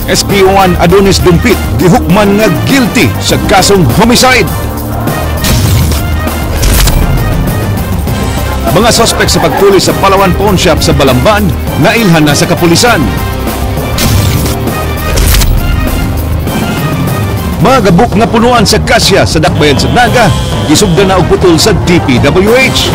SPO1 Adonis Dumpit gihukman nga guilty sa kasong homicide. Mga suspect sa pagpuli sa Palawan Pawn Shop sa Balamban nailhan na sa kapulisan. Mga gabuk nga punuan sa kasya sa dakbayan sa Naga gisugdan na og putol sa DPWH.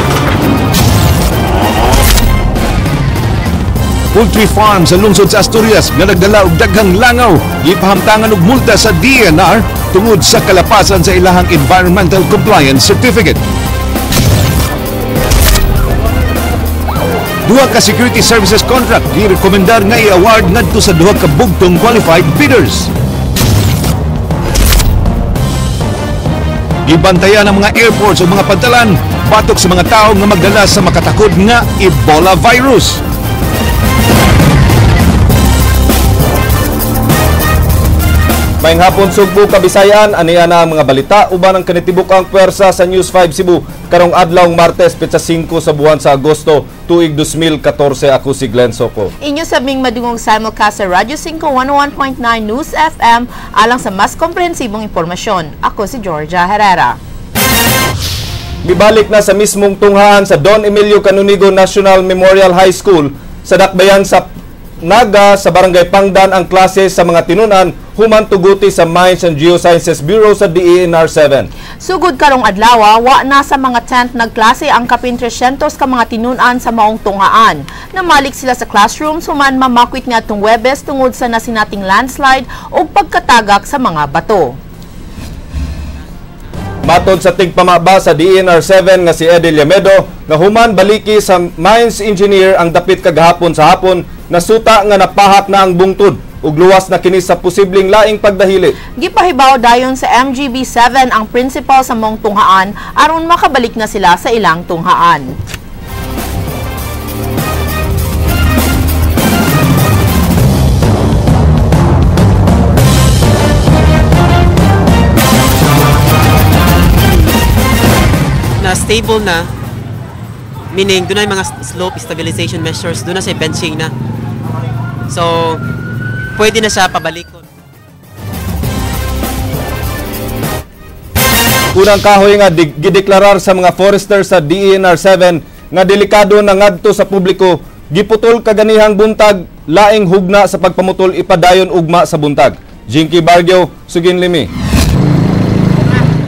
Poultry farm sa lungsod sa Asturias nga nagdala og daghang langaw gipahamtangan og multa sa DENR tungod sa kalapasan sa ilahang Environmental Compliance Certificate. Duha ka security services contract girekomendar nga i-award ngadto sa duha ka bugtong qualified bidders. Gibantayan ang mga airports o mga pantalan batok sa mga tao nga magdala sa makatakod nga Ebola virus. Maayong hapon Sugbo, Kabisayan, aniya na ang mga balita uban ang kanitibuk-ang pwersa sa News 5 Cebu karong adlaw Martes petsa 5 sa buwan sa Agosto tuig 2014. Ako si Glenn Soco. Inyo sabing madungong simulcast sa Radyo 5 101.9 News FM alang sa mas komprehensibong impormasyon. Ako si Georgia Herrera. Gibalik na sa mismong tunghaan sa Don Emilio Canonigo National Memorial High School sa dakbayan sa Naga sa Barangay Pangdan ang klase sa mga tinunan human tuguti sa Mines and Geosciences Bureau sa DENR 7. Sugod karong adlaw, wa na sa mga tent nagklase ang kapin 300 ka mga tinunan sa maong tunghaan. Namalik sila sa classrooms human mamakwit nga atong Webes tungod sa nasinating landslide o pagkatagak sa mga bato. Matod sa tigpamaba sa DENR 7 nga si Edil Yamedo nga human baliki sa mines engineer ang dapit kagahapon sa hapon nasuta nga napahak na ang bungtod ug luwas na kini sa posibleng laing pagdahili. Gipahibaw dayon sa MGB 7 ang principal sa mong tunghaan aron makabalik na sila sa ilang tunghaan. Na stable na, meaning doon na yung mga slope stabilization measures, doon na siya benching na. So, pwede na siya pabalikon. Unang kahoy nga gideklarar sa mga forester sa DENR 7 nga delikado na ngadto sa publiko, giputol kaganihang buntag, laing hugna sa pagpamutol ipadayon ugma sa buntag. Jinky Bargyo, Sugin Limi.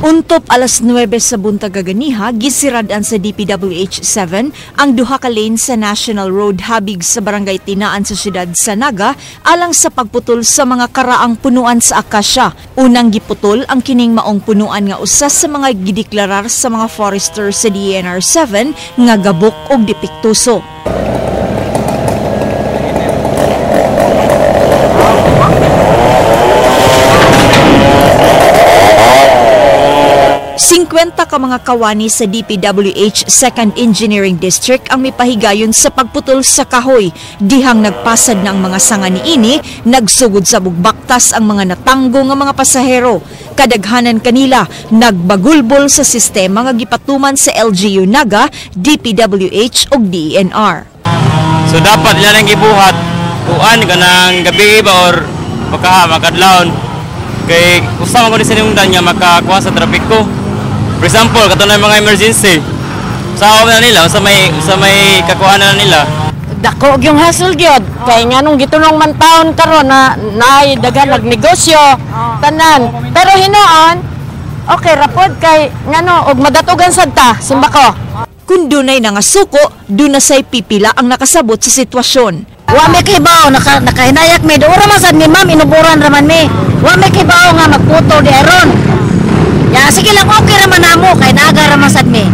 Untop alas 9 sa buntag kaganiha, gisiradan sa DPWH 7 ang duha ka lane sa National Road habig sa barangay Tinaan sa siyudad sa Naga alang sa pagputol sa mga karaang punuan sa akasya. Unang giputol ang kining maong punuan nga usas sa mga gideklarar sa mga forester sa DENR 7 nga gabok og depektuso. Ka mga kawani sa DPWH 2nd Engineering District ang mipahigayon sa pagputol sa kahoy. Dihang nagpasad na ang mga sanga niini, nagsugod sa bugbaktas ang mga natanggo nga mga pasahero. Kadaghanan kanila nagbagulbol sa sistema nga gipatuman sa LGU Naga, DPWH ug DENR. So dapat yan ang gibuhat kuan kanang gabi ba or makadlawon kay usama ko ni sinungdan nga makakuha sa traffic ko. For example, katulad ng mga emergency. Sa na nila, sa may kakuhanan na nila. Dako yung hassle gyud kay nganong gitulong man taon karon na naay daghan nagnegosyo tanan. Pero hinuon, okay rapod kay ngano og madatugan sad ta simbako. Kung dunay nga suko, duna say pipila ang nakasabot sa sitwasyon. Wa may kibaw nakahinayak mi dura man sad mi ma'am inuburan raman mi. Wa may kibaw nga magputol di aron. Ya, sige lang, okay raman namo, kay naga raman sad mi.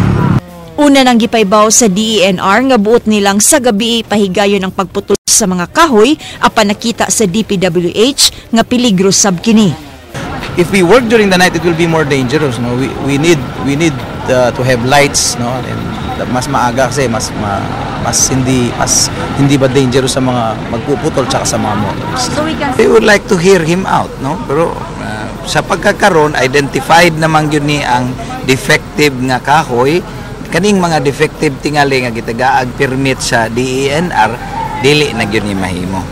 Una nang gipaybaw sa DENR nga buot nilang sa gabi pahigayon ang pagputol sa mga kahoy apan nakita sa DPWH nga peligro sab kini. If we work during the night, it will be more dangerous. No, we need to have lights. No, and mas maaga kasi mas hindi ba dangerous sa mga magpuputol tsaka sa mga motors. So we would like to hear him out. No, pero sa pagkakaroon, identified naman yun ni ang defective nga kahoy. Kaning mga defective tingali nga gitagaag permit sa DENR, dili na yun ni mahimo.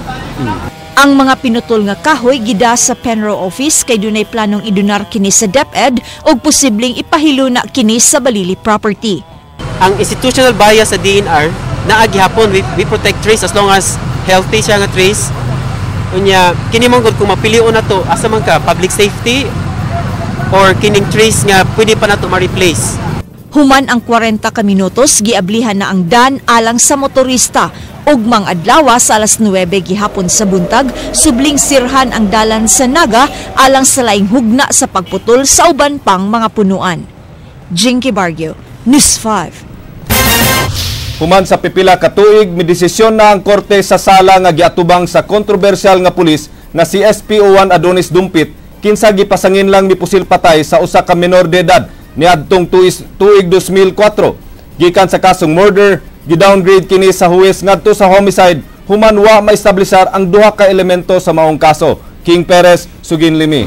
Ang mga pinutol nga kahoy gida sa Penro office kay dunay planong idunar kini sa DepEd ug posibleng ipahilo na kini sa Balili property. Ang institutional bias sa DNR naa gihapon we protect trees as long as healthy siya nga trees. Unya kini mong kung mapilion na to asa man ka public safety or kining trees nga pwede pa nato ma-replace. Human ang 40 ka minutos giablihan na ang dan alang sa motorista. Ugmang adlaw sa alas 9 gihapon sa buntag, subling sirhan ang dalan sa Naga alang sa laing hugna sa pagputol sa uban pang mga punuan. Jinky Bargio, News 5. Human sa pipila ka tuig, midesisyon na ang korte sa sala nga giatubang sa kontrobersyal nga pulis na si SPO1 Adonis Dumpit kinsa gipasangin lang ni pusil patay sa usa ka menor de edad niadtong tuig 2004. Gikan sa kasong murder, gidowngrade kini sa huwes ngadto sa homicide human wa maestablisar ang duha ka elemento sa maong kaso. King Perez, Sugin Limi.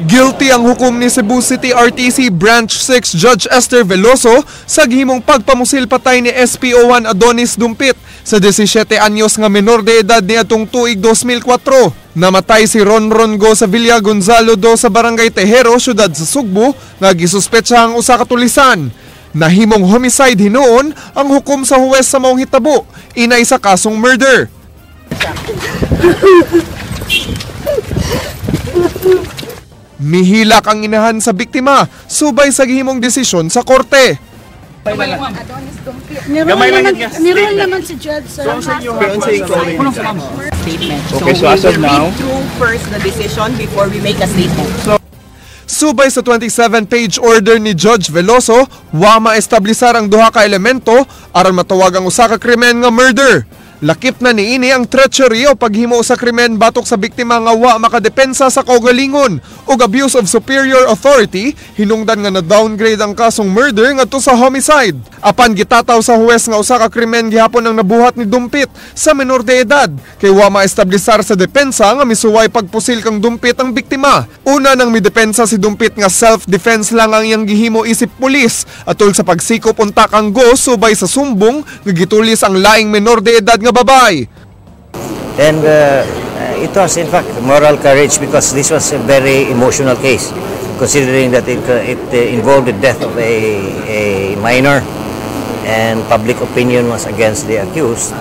Guilty ang hukom ni Cebu City RTC Branch 6 Judge Esther Veloso sa gihimong pagpamusil patay ni SPO1 Adonis Dumpit sa 17 anyos nga menor de edad niadtong tuig 2004. Namatay si Ronron Go sa Villa Gonzalo do sa Barangay Tejero, syudad sa Sugbo, nga gisuspetsa ang usa ka tulisan. Nahimong homicide hinuon ang hukom sa huwes sa maong hitabo, inay sa kasong murder. Mihilak ang inahan sa biktima, subay sa gihimong desisyon sa korte. Niroon naman si Judge sa statement. Okay, so as of now, read through first the decision before we make a statement. Subay sa 27-page order ni Judge Veloso, wa maestablisar ang duha ka elemento aron matawag ang usa ka krimen nga murder. Lakip na niini ang treachery o paghimo sa krimen batok sa biktima nga wa makadepensa sa kaugalingon ug abuse of superior authority, hinungdan nga na-downgrade ang kasong murder ngadto sa homicide. Apan gitataw sa huwes nga usa ka krimen gihapon ang nabuhat ni Dumpit sa menor de edad kay wa maestablisar sa depensa nga misuway pagpusil kang Dumpit ang biktima. Una nang midepensa si Dumpit nga self-defense lang ang iyang gihimo isip pulis atol sa pagsikop unta kang go subay sa sumbong nga gitulis ang laing menor de edad nga babay. And it was in fact moral courage because this was a very emotional case considering that it involved the death of a minor and public opinion was against the accused.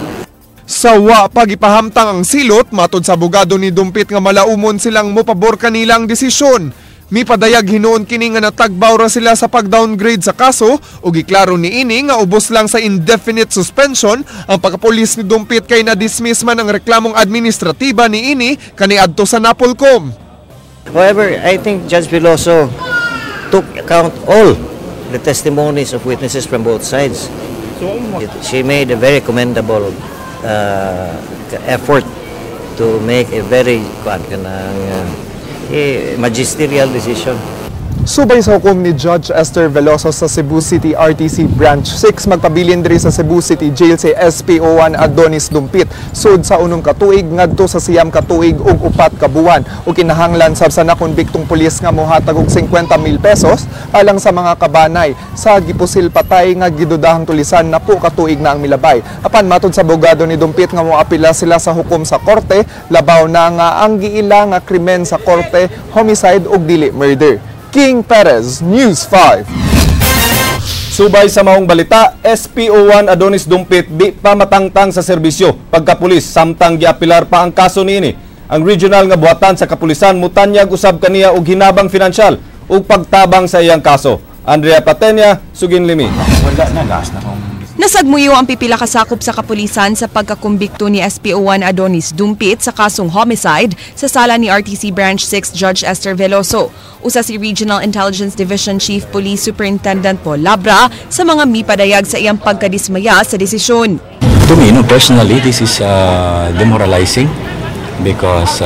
Sa wa pagipahamtang ang silot, matod sa abogado ni Dumpit nga malaumon silang mopabor kanilang desisyon. Mipadayag hinuon kini nga natagbaw ra sila sa pag-downgrade sa kaso ug giklaro niini nga ubos lang sa indefinite suspension ang pagkapulis ni Dumpit kay na-dismiss man ang reklamong administratiba niini kaniadto sa Napolcom. However, I think Judge Veloso took account all the testimonies of witnesses from both sides. She made a very commendable effort to make a very magisterial decision. Subay sa hukom ni Judge Esther Veloso sa Cebu City RTC Branch 6, magpabilin diri sa Cebu City Jail si SPO1 Adonis Dumpit sud sa unong katuig ngadto sa siyam katuig ug 4 ka buwan ug kinahanglan sab sa nakonbiktong pulis nga mohatag og 50,000 pesos alang sa mga kabanay sa gipusil patay nga gidudahang tulisan na po katuig na ang milabay. Apan matod sa abogado ni Dumpit nga moapila sila sa hukom sa korte, labaw na nga ang giila nga krimen sa korte homicide ug dili murder. King Perez, News 5. Subay sa maong balita, SPO1 Adonis Dumpit di pa matangtang sa serbisyo pagkapulis samtang giapilar pa ang kaso niini. Ang regional nga buhatan sa kapulisan mutanyag usab kaniya og hinabang pinansyal ug pagtabang sa iyang kaso. Andrea Patenia, Sugin Limi. Nasagmuyo ang pipila kasakop sa kapulisan sa pagkakumbikto ni SPO1 Adonis Dumpit sa kasong homicide sa sala ni RTC Branch 6 Judge Esther Veloso. Usa si Regional Intelligence Division Chief Police Superintendent Paul Labra sa mga mipadayag sa iyang pagkadismaya sa desisyon. To me, personally, this is demoralizing because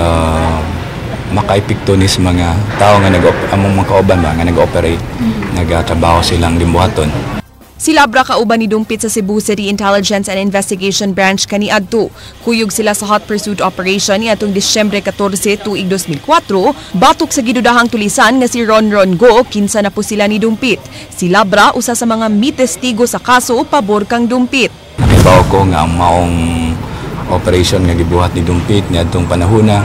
makaipikto ni sa mga tao nga among mga kauban ba nga nag-operate, nagtrabaho silang limbuhaton. Si Labra kauban ni Dumpit sa Cebu City Intelligence and Investigation Branch kaniadto. Kuyog sila sa hot pursuit operation niadtong Disyembre 14 tuig 2004 batok sa gidudahang tulisan nga si Ronron Go kinsa na po sila ni Dumpit. Si Labra usa sa mga mitestigo sa kaso pabor kang Dumpit. Nakibaw ko nga ang maong operation nga gibuhat ni Dumpit niadtong panahona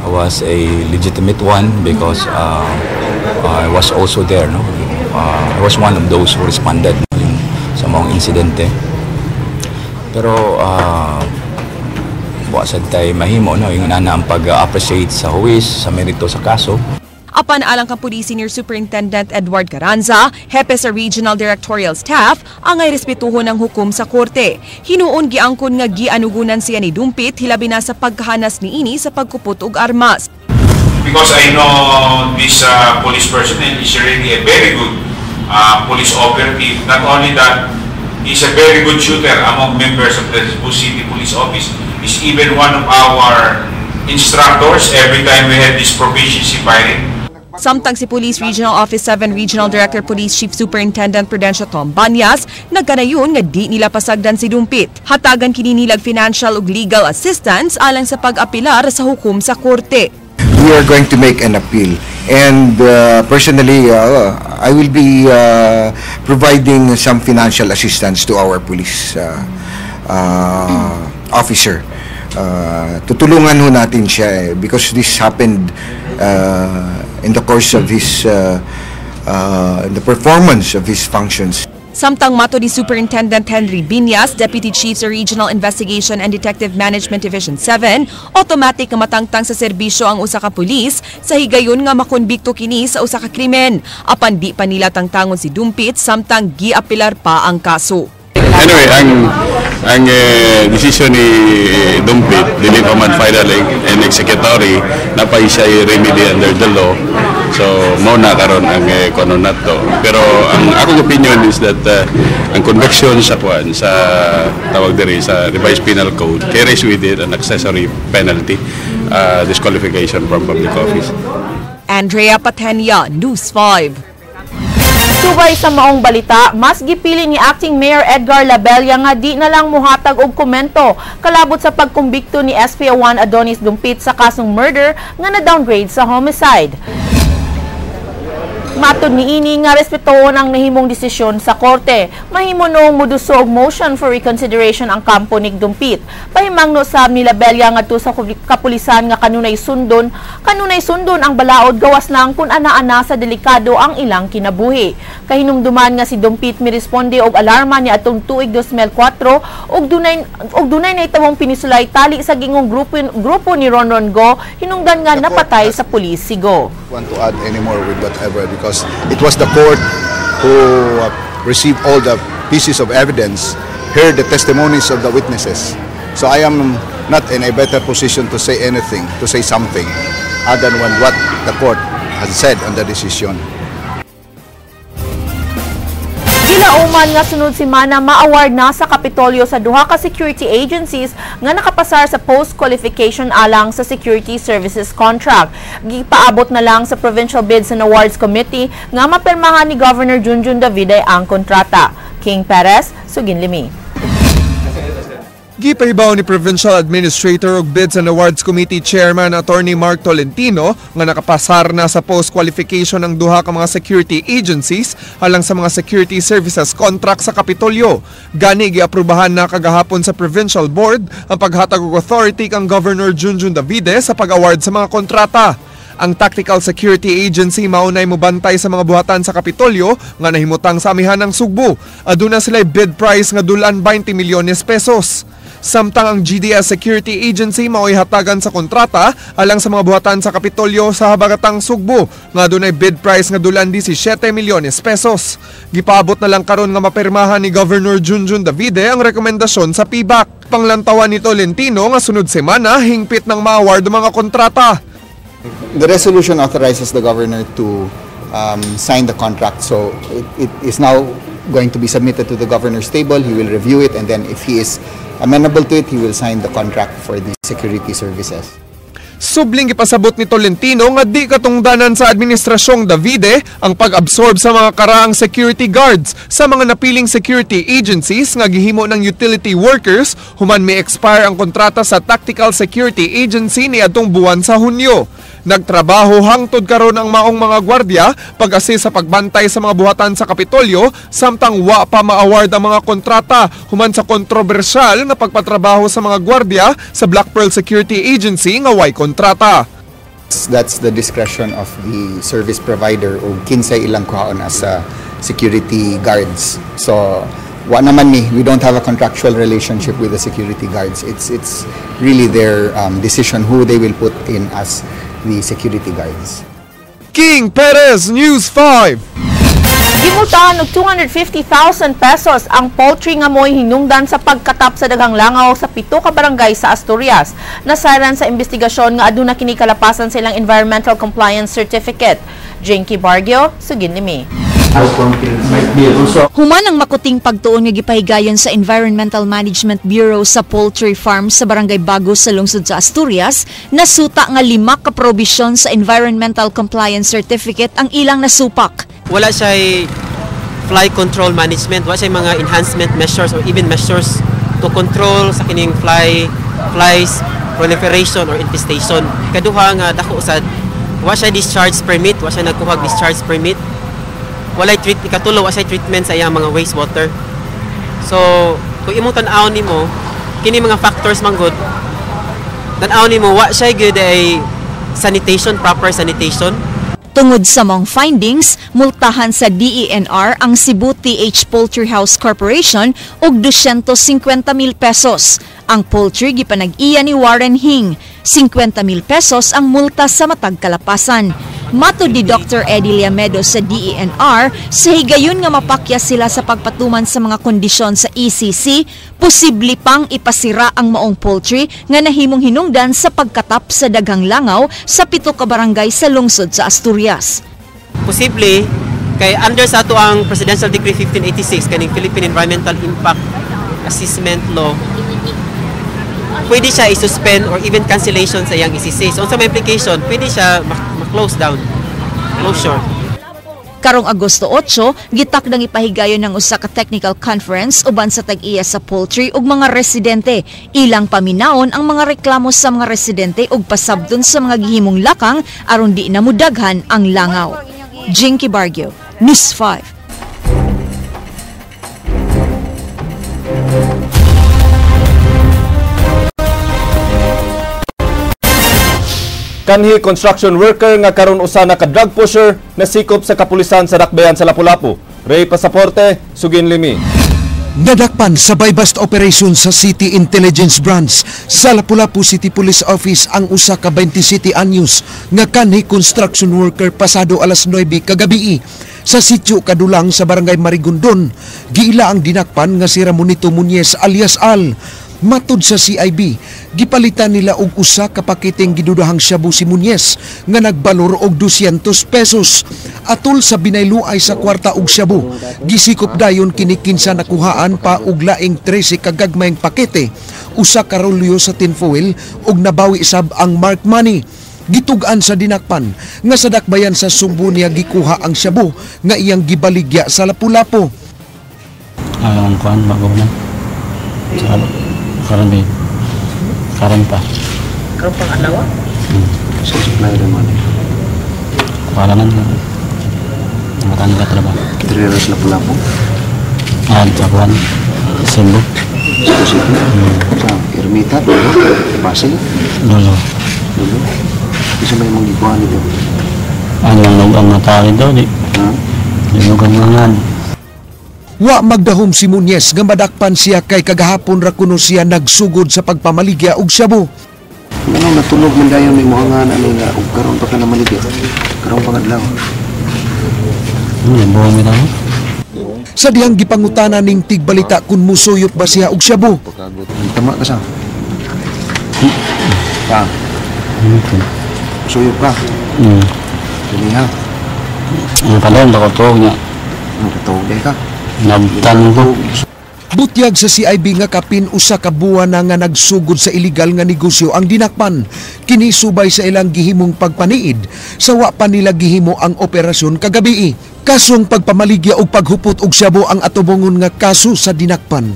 was a legitimate one because I was also there, no. I was one of those who responded, no, yung sa mga insidente. Pero buwasad tayo mahimo, no, yung nana ang pag-appreciate sa huwis, sa merito sa kaso. Apan alang kang Police Senior Superintendent Edward Carranza, hepe sa Regional Directorial Staff, ang ay respetuhon ng hukom sa korte. Hinuon giangkon nga gianugunan siya ni Dumpit hilabi na sa pagkahanas ni ini sa pagkupot og armas. Because I know this police personnel is really a very good police operative. Not only that, he's a very good shooter among members of the Cebu City Police Office. He's even one of our instructors every time we had this proficiency firing. Samtang si Police Regional Office 7 Regional Director Police Chief Superintendent Prudencio Tom Banyas nagkanayon nga di nila pasagdan si Dumpit. Hatagan kini nilag financial ug legal assistance alang sa pag-apilar sa hukom sa korte. We are going to make an appeal, and personally I will be providing some financial assistance to our police officer. Tutulungan ho natin siya because this happened in the course of his the performance of his functions. Samtang mato ni Superintendent Henry Binyas, Deputy Chief sa Regional Investigation and Detective Management Division 7, automatic nga matangtang sa serbisyo ang usa ka pulis sa higayon nga makonbikto kini sa usa ka krimen. Apan di pa nila tangtangon si Dumpit samtang giapilar pa ang kaso. Anyway, ang desisyon ni Dumpit, dili pa man final and executory, napay siya remedy under the law. So, mauna karon ang kono nato. Pero ang akong opinion is that ang conviction sa tawag diri sa revised penal code carries with it an accessory penalty, disqualification from public office. Andrea Patenia, News 5. Subay sa maong balita, mas gipili ni Acting Mayor Edgar Labella nga di na lang muhatag og komento kalabot sa pagkumbikto ni SPO1 Adonis Dumpit sa kasong murder nga na-downgrade sa homicide. Matod ni ini nga respetuhon ang nahimong desisyon sa korte. Mahimo noong muduso og motion for reconsideration ang kampo ni Dumpit. Pahimangno sab ni Labella ngadto sa kapulisan nga kanunay sundon ang balaod gawas lang kun ana-ana sa delikado ang ilang kinabuhi. Kahinumduman nga si Dumpit miresponde og alarma ni atong tuig 2004 ug dunay nahitawong pinisulay tali sa gingong grupo ni Ronron Go hinungdan nga napatay sa pulis si Go. Want to add any more with whatever because it was the court who received all the pieces of evidence, heard the testimonies of the witnesses. So I am not in a better position to say anything, to say something other than what the court has said on the decision. Ginauman nga sunod semana ma-award na sa Kapitolyo sa duha ka security agencies nga nakapasar sa post-qualification alang sa security services contract. Gipaabot na lang sa Provincial Bids and Awards Committee nga mapirmahan ni Governor Junjun Daviday ang kontrata. King Perez, Suginlimi. Gipahibaw ni Provincial Administrator ug Bids and Awards Committee Chairman Attorney Mark Tolentino nga nakapasar na sa post-qualification ng duha ka mga security agencies alang sa mga security services contract sa Kapitolyo. Gani giaprubahan na kagahapon sa Provincial Board ang paghatag og authority kang Governor Junjun Davide sa pag-award sa mga kontrata. Ang Tactical Security Agency maunay mobantay sa mga buhatan sa Kapitolyo nga nahimutang sa amihan ng Sugbo. Aduna sila bid price nga dulan 20 milyones pesos. Samtang ang GDS Security Agency mao'y hatagan sa kontrata alang sa mga buhatan sa Kapitolyo sa habagatang Sugbo nga dunay bid price nga dulan 17 milyones pesos. Gipaabot na lang karon nga mapirmahan ni Governor Junjun Davide ang rekomendasyon sa PBAC. Panglantawan ni Tolentino nga sunod semana hingpit ng ma-award mga kontrata. The resolution authorizes the governor to sign the contract, so it is now going to be submitted to the governor's table. He will review it, and then if he is amenable to it, he will sign the contract for the security services. Subling ipasabot ni Tolentino nga di katungdanan sa Administrasyong Davide ang pag-absorb sa mga karaang security guards sa mga napiling security agencies nga gihimo ng utility workers human may expire ang kontrata sa Tactical Security Agency ni adtong buwan sa Hunyo. Nagtrabaho hangtod karon ang maong mga gwardya pag-assist sa pagbantay sa mga buhatan sa Kapitolyo samtang wa pa ma-award ang mga kontrata human sa kontrobersyal nga pagpatrabaho sa mga gwardya sa Black Pearl Security Agency nga way kontrata. That's the discretion of the service provider o kinsay ilang kuhaon as security guards. So wa naman we don't have a contractual relationship with the security guards. It's really their decision who they will put in as the security guards. King Perez, News 5. Gimultahan og 250,000 pesos ang poultry nga mo'y hinungdan sa pagkatap sa daghang langaw sa 7 ka barangay sa Asturias. Nasayran sa investigasyon nga aduna kini kalapasan sa ilang Environmental Compliance Certificate. Jinky Bargio, sugin nimi. Human ang makuting pagtuon nga gipahigayon sa Environmental Management Bureau sa poultry farm sa Barangay Bagos sa lungsod sa Asturias, nasuta nga 5 ka probisyon sa Environmental Compliance Certificate ang ilang nasupak. Wala siya fly control management, wala siya mga enhancement measures or even measures to control sa kining flies proliferation or infestation. Kaduha nga dako usad, wala siya discharge permit, wala siya nagkuhag discharge permit. Walay ikatulo wa siya treatment sa iyang mga wastewater. So, kung imong tan-aw nimo kini mga factors man good, tan-aw nimo wa siya good ay sanitation, proper sanitation. Tungod sa mong findings, multahan sa DENR ang Cebu TH Poultry House Corporation og 250,000 pesos. Ang poultry gipanag-iya ni Warren Hing, 50,000 pesos ang multa sa matag kalapasan. Matod ni Dr. Eddie Liamedo sa DENR, sa higayon nga mapakya sila sa pagpatuman sa mga kondisyon sa ECC, posible pang ipasira ang maong poultry nga nahimong hinungdan sa pagkatap sa daghang langaw sa 7 ka barangay sa lungsod sa Asturias. Posible, kay under sa ato ang Presidential Decree 1586, kaning Philippine Environmental Impact Assessment Law, pwede siya i-suspend or even cancellation sa iyang ECC. So, sa may implication, pwede siya close down, closure. Karong Agosto 8, gitakdang ipahigayon ng usa ka technical conference uban sa tag-iya sa poultry ug mga residente. Ilang paminaon ang mga reklamo sa mga residente ug pasabton sa mga gihimong lakang aron di na mudaghan ang langaw. Jinky Bargio, News 5. Kanhi construction worker nga karon usa na ka drug pusher na sikop sa kapulisan sa Dakbayan sa Lapu-Lapu. Ray Pasaporte, sugin limi. Nadakpan sa buy-bust operation sa City Intelligence Branch sa Lapu-Lapu City Police Office ang usa ka 27 anyos nga kanhi construction worker pasado alas 9 kagabi sa sitio Kadulang sa Barangay Marigondon. Giila ang dinakpan nga si Ramonito Muñez alias Al. Matud sa CIB, gipalitan nila og usa ka paketeng gidudahang shabu si Muñez nga nagbalor og 200 pesos. Atol sa binayluay sa kwarta og shabu, gisikop dayon kini kinsa nakuhaan pa og laing 13 ka gagmayng pakete, usa ka rolyo sa tinfoil ug nabawi sab ang mark money. Gitugan sa dinakpan nga sa Dakbayan sa Sumbo niya gikuha ang shabu nga iyang gibaligya sa Lapu-Lapu. Ang kuan magunan. Karon pa. Karon pang adlaw? So supply naman. Wala man. Matangga trabaho. Kitriras Lapu-Lapu. Japan. Cebu. Sa Ermita, Pasig. Dulu. Isa may mong gikuhan dito. Ang lugang natali daw di. Lugang langan. Wa magdahom si Muñez nga madakpan siya kay kagahapon ra kuno siya nagsugod sa pagpamaligya og shabu. Ano natulog man dayon may mga ano nga ug karon pa ka na maligya. Karon pa kadlaw. Buwan mi daw. Sa dihang gipangutana ning tigbalita kun musuyop ba siya og shabu. Tama ka sa. Pa. Suyop ka. Dili ha. Ang padong ba ko tuog niya. Tuog ka. Nagtan ko. Butyag sa CIB nga kapin usa ka buwan na nga nagsugod sa illegal nga negosyo ang dinakpan. Kini subay sa ilang gihimong pagpaniid sa wa pa nila gihimo ang operasyon kagabi. Kasong pagpamaligya og paghupot og shabu ang atubongon nga kaso sa dinakpan.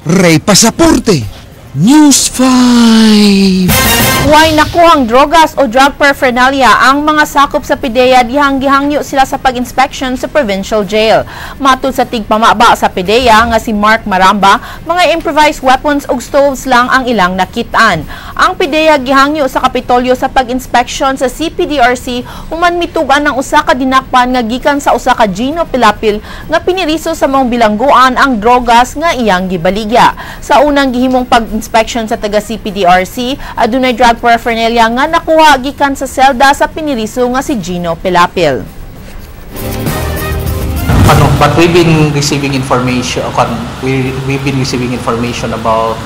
Ray Pasaporte, News 5. Huwag nakuhang drogas o drug paraphernalia ang mga sakop sa PIDEA gihangyo sila sa pag-inspection sa provincial jail. Matud sa tigpamaba sa PIDEA nga si Mark Maramba, mga improvised weapons ug stoves lang ang ilang nakitaan. Ang PIDEA gihangyo sa Kapitolyo sa pag-inspection sa CPDRC human mitugan ng usa ka dinakpan nga gikan sa usa ka Gino Pilapil nga piniriso sa maong bilangguan ang drogas nga iyang gibaligya. Sa unang gihimong pag-inspection sa taga CPDRC, adunay drug paraphernalia nga nakuha gikan sa selda sa piniriso nga si Gino Pilapil. But we've been receiving information about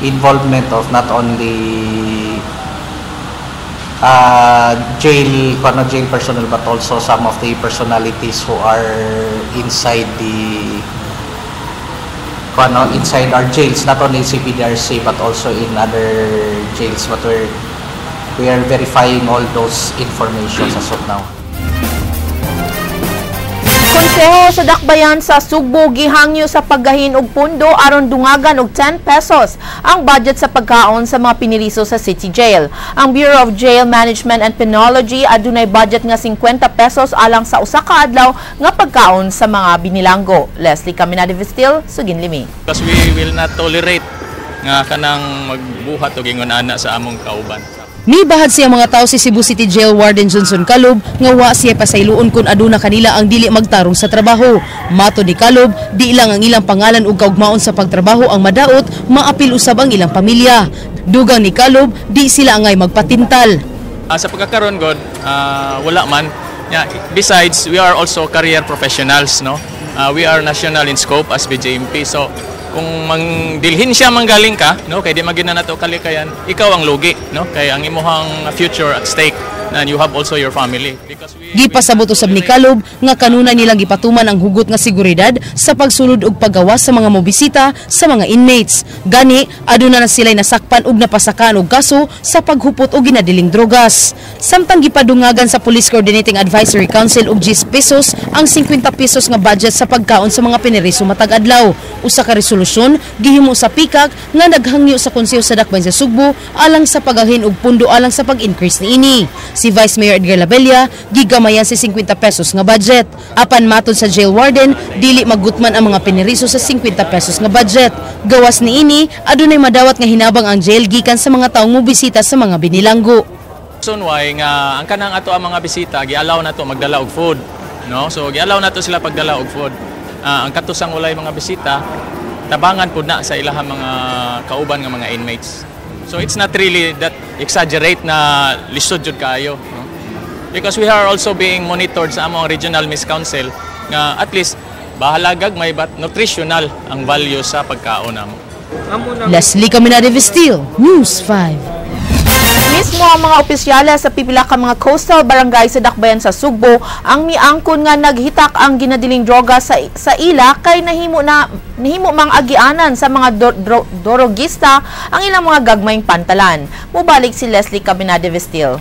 involvement of not only jail personnel but also some of the personalities who are inside inside our jails, not only in CPDRC but also in other jails, but we are verifying all those information as of now. Konseho sa Dakbayan sa Sugbo gihangyo sa paggahin og pundo aron dungagan og 10 pesos ang budget sa pagkaon sa mga piniriso sa City Jail. Ang Bureau of Jail Management and Penology adunay budget nga 50 pesos alang sa usa ka adlaw nga pagkaon sa mga binilanggo. Leslie Caminade Vistil, Suginlimi. Because we will not tolerate nga kanang magbuhat og ingon ana sa among kauban. Nibahad siya mga tao si Cebu City Jail Warden Johnson Kalob nga wa siya pasayloon kun aduna kanila ang dili magtarong sa trabaho. Mato ni Kalob, di lang ang ilang pangalan ug kaugmaon sa pagtrabaho ang madaot, maapil usab ang ilang pamilya. Dugang ni Kalob, di sila angay magpatintal. Sa pagkakaroon god, wala man. Yeah, besides, we are also career professionals, no? We are national in scope as BJMP. So kung mangdilhin siya manggaling ka, no, kay di magina nato kalikayan, ikaw ang lugi, no, kay ang imong future at stake and you have also your family. Gipasabot usab ni Kalob nga kanunay nilang gipatuman ang hugot nga seguridad sa pagsulod ug paggawas sa mga mobisita sa mga inmates. Gani aduna na sila'y nasakpan ug napasakaan og kaso sa paghupot og ginadiling drogas. Samtang gipadungagan sa Police Coordinating Advisory Council og 10 pesos ang 50 pesos nga budget sa pagkaon sa mga piniriso matag adlaw. Usa ka resolusyon gihimo sa PICAC nga naghangyo sa Konseho sa Dakbayan sa Sugbo alang sa pagahin og pundo alang sa pag-increase niini. Si Vice Mayor Edgar Labella gigamayan si 50 pesos nga budget. Apan matod sa jail warden, dili magutman ang mga piniriso sa 50 pesos nga budget. Gawas niini adunay madawat nga hinabang ang jail gikan sa mga taong mobisita sa mga binilanggo. Reason why nga ang kanang ato ang mga bisita gi-allow nato magdala og food, no? So gi-allow nato sila pagdala og food. Ang katusang walay mga bisita tabangan pud na sa ilahang mga kauban nga mga inmates. So it's not really that exaggerate na lisod jud kaayo, no? Because we are also being monitored sa among regional Miss Council nga at least bahalagag may nutritional ang value sa pagkaon namo. Leslie Caminade Vistil, News 5. Mismo ang mga opisyales sa pipila ka mga coastal barangay sa Dakbayan sa Sugbo ang miangkon nga naghitak ang ginadiling droga sa ila kay nahimo mang agianan sa mga dorogista ang ilang mga gagmayng pantalan. Mubalik si Leslie Caminade Vistil.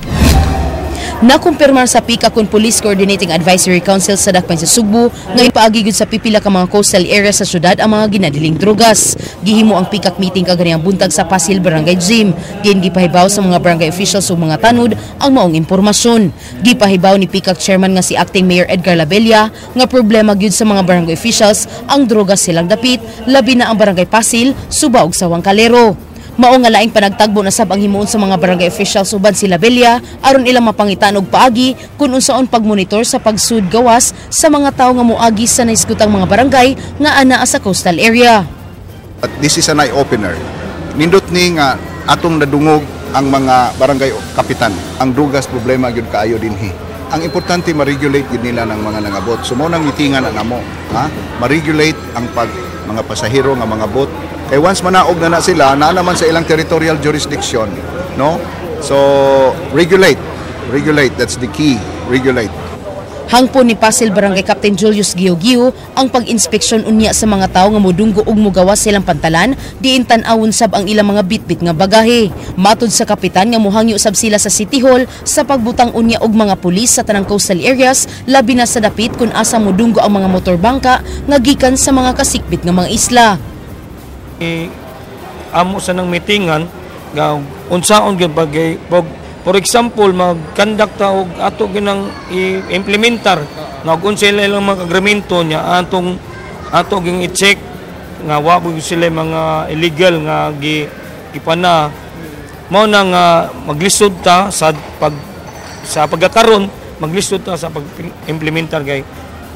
Nakumpirmar sa PICAC kun Police Coordinating Advisory Council sa Dakbayan sa Sugbo nga ipaagi gyud sa pipila ka mga coastal area sa syudad ang mga ginadiling drogas. Gihimo ang PICAC meeting kaganiyang buntag sa Pasil Barangay Gym. Diin gipahibaw sa mga barangay officials ug mga tanod ang maong impormasyon. Gipahibaw ni PICAC chairman nga si Acting Mayor Edgar Labella nga problema gyud sa mga barangay officials ang drogas silang dapit, labi na ang Barangay Pasil, Suba ug Sawang Calero. Mao nga laing panagtagbo na sab ang himuon sa mga barangay officials uban si Labella aron ilang mapangitan og paagi kun unsaon pagmonitor sa pagsud gawas sa mga tawo nga moagi sa naiskutang mga barangay nga anaa sa coastal area. But this is an eye-opener. Nindot ni nga atong nadungog ang mga barangay kapitan. Ang drugas problema gyud kaayo dinhi. Ang importante ma-regulate gyud nila ng mga nangabot. So mo nang mitingan ang amo, ha? Ma-regulate ang mga pasahero nga mga bot. Kay once manaog na sila, na naman sa ilang territorial jurisdiction, no? So regulate, that's the key, regulate. Hangpon ni Pasil Barangay Captain Julius Giyo-Giyo ang pag-inspeksyon unya sa mga tawo nga modunggo ug mogawas silang pantalan diin tan-awon sab ang ilang mga bitbit nga bagahe. Matud sa kapitan nga mohangyo sab sila sa City Hall sa pagbutang unya og mga pulis sa tanang coastal areas labi na sa dapit kun asa modunggo ang mga motorbangka nga gikan sa mga kasikbit nga mga isla. Amo sa nang mitingan nga unsaon gyud pag for example mag-conduct ta og ato ginang i-implementar nga kung sila lang mga agreemento niya ato ging i-check nga wa po sila mga illegal nga ipana mao na nga maglisod ta sa pagkakaron maglisod ta sa pag-implementar kay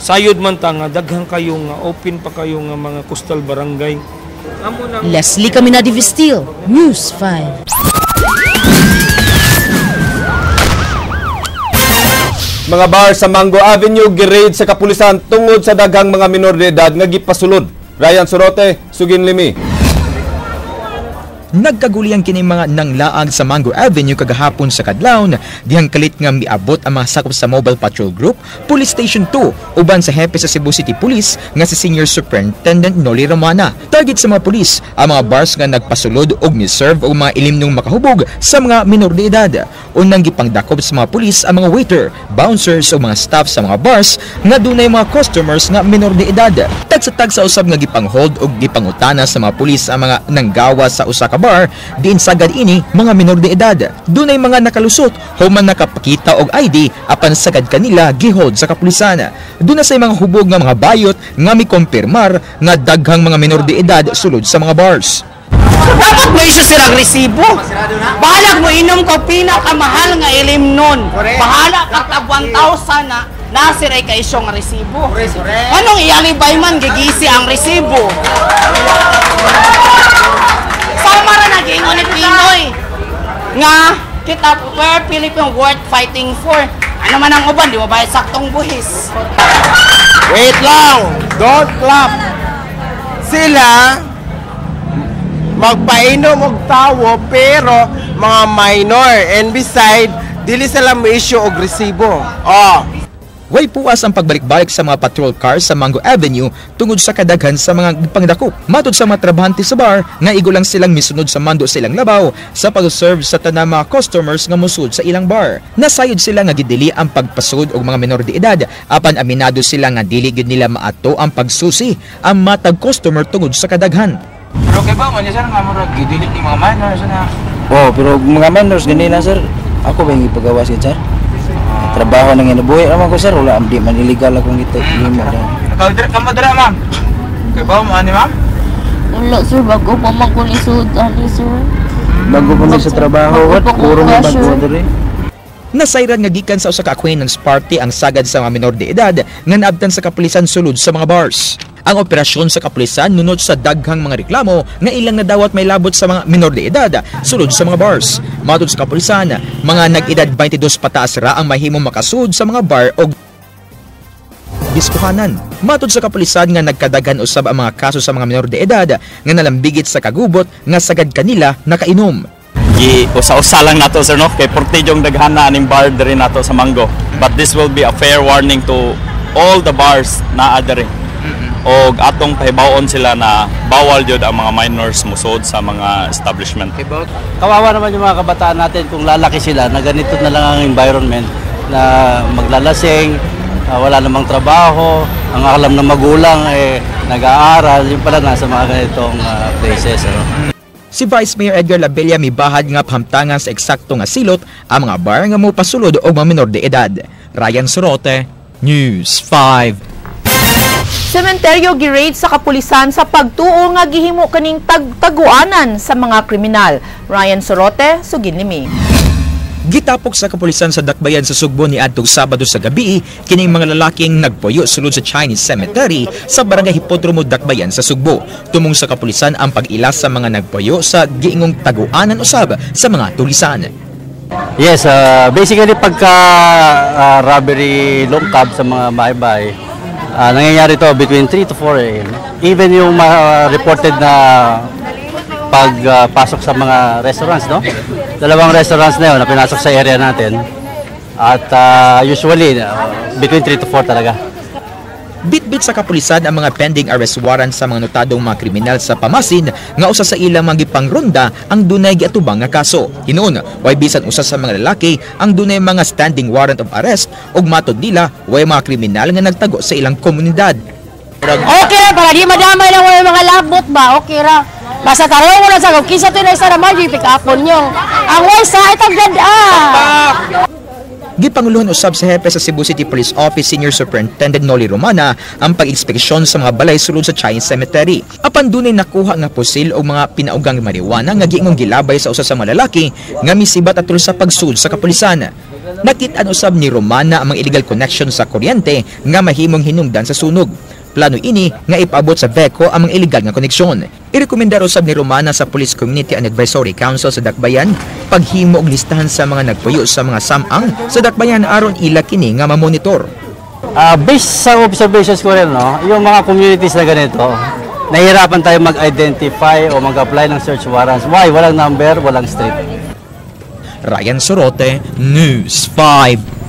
sayod man ta nga daghan kayo nga open pa kayo nga mga coastal barangay. Leslie Caminadi Vistil, News 5. Mga bar sa Mango Avenue gi-raid sa kapulisan tungod sa daghang mga minor de edad nga gipasulod. Ryan Sorote, Sugin Limi. Nagkaguliang kini mga nanglaag sa Mango Avenue kagahapon sa Kadlawon, dihang kalit nga miabot ang mga sakop sa Mobile Patrol Group, Police Station 2, uban sa hepe sa Cebu City Police nga si Senior Superintendent Noli Romana. Target sa mga pulis ang mga bars nga nagpasulod og ni-serve og mga ilimnong makahubog sa mga minor de edad. Unang gipangdakop sa mga pulis ang mga waiter, bouncers o mga staff sa mga bars nga dunay mga customers nga minor de edad. Tag sa usab nga gipanghold og gipangutana sa mga pulis ang mga nanggawa sa usa ka bar diin sagad ini mga minor de edad. Dunay mga nakalusot human nakapakita og ID apan sagad kanila gihold sa kapulisan. Duna say mga hubog nga mga bayot nga mikompirmar nga daghang mga minor de edad sulod sa mga bars. Dapat mo isyo silang resibo. Bahalag mo inom ko pinakamahal nga ilim nun. Bahala ka tag 1,000 na nasiray ka isyo nga resibo. Anong ialibay man gigisi ang resibo? Sama ra nag-ingon ni Pinoy nga kita we're Philippine worth fighting for. Ano man ang uban, di mo ba saktong buhis? Wait lang! Don't clap! Sila magpainom og tawo pero mga minor, and beside dili sila mo issue og resibo. Way puwas ang pagbalik-balik sa mga patrol cars sa Mango Avenue tungod sa kadaghan sa mga pangdakop. Matod sa mga trabahante sa bar nga igo lang silang misunod sa mando sa ilang labaw sa pag-serve sa tanang mga customers nga musud sa ilang bar. Nasayod sila nga gidili ang pagpasud og mga minor de edad apan aminado sila nga dili gid nila maato ang pagsusi ang matag customer tungod sa kadaghan. Pero kay ba man sir nga murag gidili ni mga minors na. Pero mga minors ganila sir. Ako ba yung ipagawas yun sir? Trabaho nang inabuhi naman ko sir, wala di man illegal akong ito limo din. Kamadra ma'am. Kay ba mo ani ma'am? Wala sir, bago pa man ko lisod ani sir. Bago pa man sa trabaho, puro mo bago diri. Nasayran nga gikan sa usa ka acquaintance party ang sagad sa mga minor de edad nga naabtan sa kapulisan sulod sa mga bars. Ang operasyon sa kapulisan nunod sa daghang mga reklamo nga ilang nadawat may labot sa mga minor de edad sulod sa mga bars. Matod sa kapulisan, mga nag-edad 22 pataas ra ang mahimong makasud sa mga bar o diskuhanan. Matod sa kapulisan nga nagkadaghan usab ang mga kaso sa mga minor de edad nga nalambigit sa kagubot nga sagad kanila nakainom. Usa-usa lang nato sir no kay portijong daghana aning bar diri nato sa Mango, but this will be a fair warning to all the bars na adiri. Og atong pahibawon sila na bawal jud ang mga minors musod sa mga establishment. Kawawa naman yung mga kabataan natin kung lalaki sila na ganito na lang ang environment na maglalasing, wala namang trabaho, ang alam ng magulang nag-aaral, yung pala nasa mga ganitong places. Si Vice Mayor Edgar Labella mibahad nga pahamtangan sa eksakto nga silot ang mga bar nga mopasulod og mga minor de edad. Ryan Sorote, News 5. Sementeryo gi-raid sa kapulisan sa pagtuo nga gihimo kaning taguanan sa mga kriminal. Ryan Sorote, Sugin Limi. Gitapok sa kapulisan sa Dakbayan sa Sugbo ni adtong Sabado sa gabi kining mga lalaking nagpuyo sulod sa Chinese Cemetery sa Barangay Hipodromo, Dakbayan sa Sugbo. Tumong sa kapulisan ang pag-ilas sa mga nagpuyo sa giingong taguanan usab sa mga tulisan. Yes, basically pagka robbery lungkab sa mga bahay-bahay, nangyayari to between 3 to 4 a.m. Even yung reported na pagpasok sa mga restaurants, no? Dalawang restaurants na yun na pinasok sa area natin. At usually, between 3 to 4 talaga. Bit-bit sa kapulisan ang mga pending arrest warrant sa mga notadong mga kriminal sa Pamasin nga usa sa ilang mga gipangronda ang dunay giatubang nga kaso. Hinuon, way bisan usa sa mga lalaki ang dunay mga standing warrant of arrest ug matod nila way mga kriminal nga nagtago sa ilang komunidad. Okay ra para di madamay lang way mga labot ba? Okay ra. Basta karoon mo na sa kisa tinay sa naman yung pick-upon nyo. Ang way sa itang ganda. Gipanguluhan usab sa hepe sa Cebu City Police Office Senior Superintendent Noli Romana ang pag-inspeksyon sa mga balay sulod sa Chinese Cemetery. Apan dunay nakuha nga pusil o mga pinaugang marijuana nga giingong gilabay sa usa sa mga lalaki nga misibat atol sa pagsud sa kapulisan. Nakit-an usab ni Romana ang mga illegal connection sa kuryente nga mahimong hinungdan sa sunog. Plano ini nga ipaabot sa BECO ang mga illegal nga koneksyon. Irekomendar usab ni Romana sa Police Community and Advisory Council sa Dakbayan paghimo og listahan sa mga nagpuyo sa mga samang sa Dakbayan aron ila kini nga ma-monitor. Based sa observations ko rin, no, yung mga communities na ganito, nahihirapan tayo mag-identify o mag-apply ng search warrants. Why? Walang number, walang street. Ryan Sorote, News 5.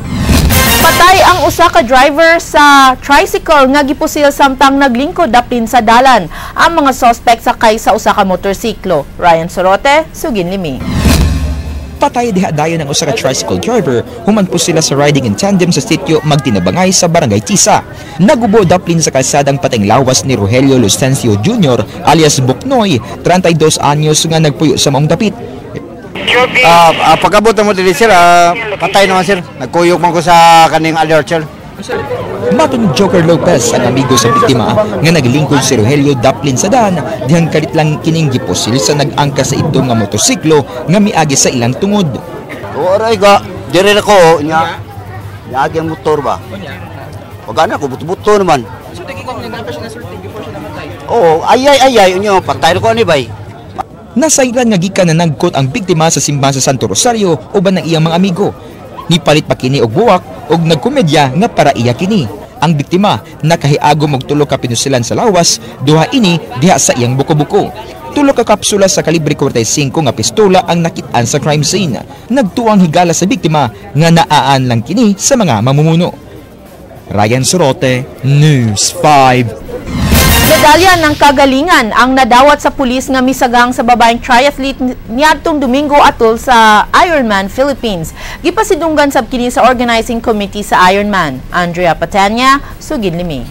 Patay ang usa ka driver sa tricycle nga gipusil samtang naglingkod daplin sa dalan. Ang mga suspect sakay sa usa ka motorsiklo. Ryan Sorote, Sugin Limi. Patay diha-dayon ang usa ka tricycle driver human po sila sa riding in tandem sa sitio Magtinabangay sa Barangay Tisa. Nagubo daplin sa kalsadang patayng lawas ni Rogelio Lucencio Jr. alias Buknoy, 32 anyos nga nagpuyo sa maong dapit. Pagkabot mo dili sir, patay naman sir. Nagkuyok man ko sa kaning alert sir. Matun Joker Lopez ang amigo sa biktima nga naglingkod si Rogelio daplin sa daan dihang kalit lang kining gipusil sa nag-angka sa ito nga motorsiklo nga miagi sa ilang tungod. Oray ga, dire na ko nya. Miagi ang motor ba? Wagana ko buto-buto naman. So daging ko nagapa siya na sulti before siya namatay. Oo, ayay unyo patay ko ani bay. Nasairan nga gikan na nagkot ang biktima sa simbahan sa Santo Rosario uban ng iyang mga amigo. Nipalit pa kini og buwak og nagkomedya nga para iya kini. Ang biktima nakahiagom og tulo ka pinusilan sa lawas, duha ini diha sa iyang buko-buko. Tulo ka kapsula sa kalibre 45 nga pistola ang nakit-an sa crime scene. Nagtuang higala sa biktima nga naaan lang kini sa mga mamumuno. Ryan Sorote, News 5. Medalya ng kagalingan ang nadawat sa pulis nga misagang sa babaeng triathlete niadtong Domingo atol sa Ironman Philippines. Gipasidunggan sab kini sa organizing committee sa Ironman. Andrea Patania, Sugin Limi.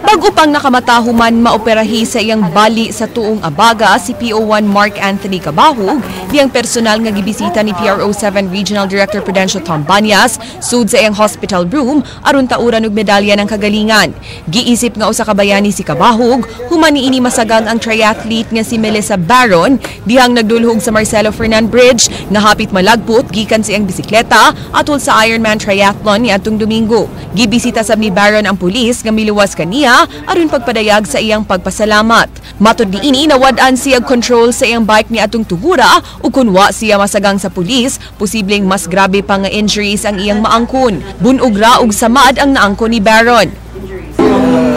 Bago pang nakamatahuman maoperahi sa iyang bali sa tuong Abaga si PO1 Mark Anthony Cabahug, diyang personal nga gibisita ni PRO7 Regional Director Prudencio Tom Banyas sud sa iyang hospital room aron tauran og medalya ng kagalingan. Giisip nga usa ka bayani si Cabahug human niini masagang ang triathlete nga si Melissa Baron dihang nagdulhog sa Marcelo Fernan Bridge nga hapit malagpot gikan sa iyang bisikleta atol sa Ironman Triathlon niadtong Domingo. Gibisita sab ni Baron ang pulis nga miluwas kaniya aron pagpadayag sa iyang pagpasalamat. Matod niini nawad-an siya control sa iyang bike ni atong tugura ug kun wa siya masagang sa pulis, posibleng mas grabe pa nga injuries ang iyang maangkon. Bunog ra og samad ang naangkon ni Baron.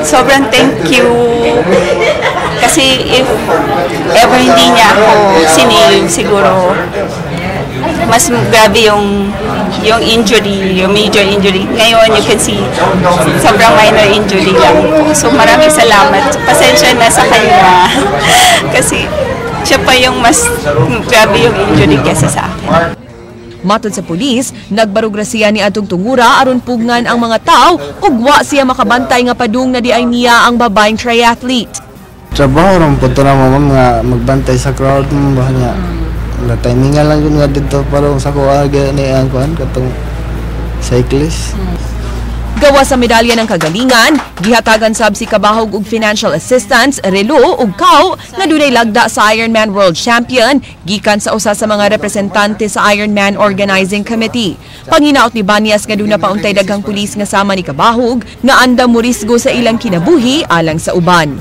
Sobrang thank you. Kasi if ever hindi niya ako sinave, siguro mas grabe yung injury, yung major injury. Ngayon, you can see, sobrang minor injury lang po. So, maraming salamat. Pasensya na sa kanya. Kasi, siya pa yung mas grabe yung injury kesa sa akin. Matod sa pulis, nagbarog siya ni atong tungura aron pugngan ang mga tao ug wa siya makabantay nga padung na di ay niya ang babaeng triathlete. Trabaho ron po na mo nga magbantay sa crowd mo ba niya. Na timingan lang yun nga dito para sa kuha ni ang kuhan katong cyclist. Gawa sa medalya ng kagalingan, gihatagan sab si Cabahug og financial assistance, relo ug kaw nga dunay lagda sa Ironman World Champion gikan sa usa sa mga representante sa Ironman Organizing Committee. Panginaot ni Banyas nga duna pauntay daghang pulis nga sama ni Cabahug nga andam morisgo sa ilang kinabuhi alang sa uban.